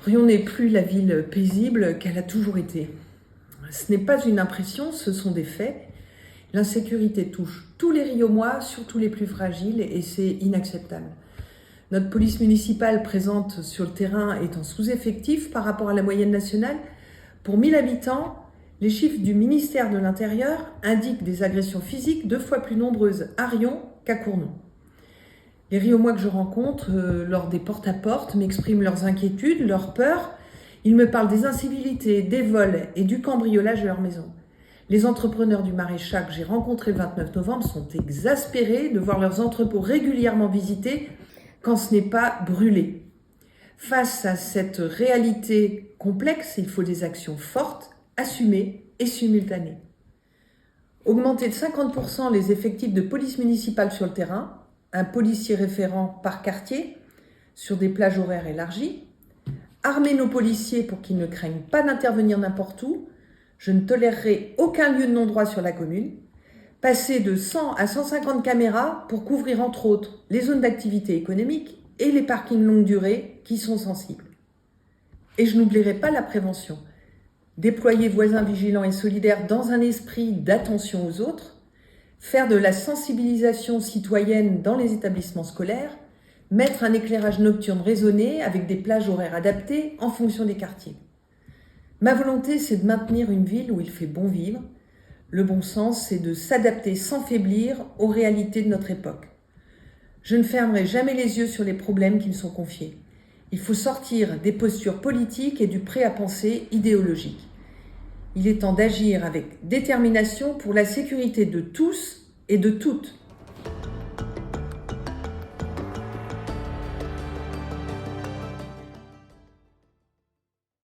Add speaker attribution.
Speaker 1: Riom n'est plus la ville paisible qu'elle a toujours été. Ce n'est pas une impression, ce sont des faits. L'insécurité touche tous les Riomois, surtout les plus fragiles, et c'est inacceptable. Notre police municipale présente sur le terrain est en sous-effectif par rapport à la moyenne nationale. Pour 1000 habitants, les chiffres du ministère de l'Intérieur indiquent des agressions physiques 2 fois plus nombreuses à Riom qu'à Cournon. Les Riomois que je rencontre lors des porte-à-porte m'expriment leurs inquiétudes, leurs peurs. Ils me parlent des incivilités, des vols et du cambriolage de leur maison. Les entrepreneurs du Maraîchat que j'ai rencontrés le 29 novembre sont exaspérés de voir leurs entrepôts régulièrement visités quand ce n'est pas brûlé. Face à cette réalité complexe, il faut des actions fortes, assumées et simultanées. Augmenter de 50% les effectifs de police municipale sur le terrain, un policier référent par quartier, sur des plages horaires élargies, armer nos policiers pour qu'ils ne craignent pas d'intervenir n'importe où. Je ne tolérerai aucun lieu de non-droit sur la commune. Passer de 100 à 150 caméras pour couvrir entre autres les zones d'activité économique et les parkings longue durée qui sont sensibles. Et je n'oublierai pas la prévention. Déployer voisins vigilants et solidaires dans un esprit d'attention aux autres, faire de la sensibilisation citoyenne dans les établissements scolaires, mettre un éclairage nocturne raisonné avec des plages horaires adaptées en fonction des quartiers. Ma volonté, c'est de maintenir une ville où il fait bon vivre. Le bon sens, c'est de s'adapter sans faiblir aux réalités de notre époque. Je ne fermerai jamais les yeux sur les problèmes qui me sont confiés. Il faut sortir des postures politiques et du prêt-à-penser idéologique. Il est temps d'agir avec détermination pour la sécurité de tous et de toutes.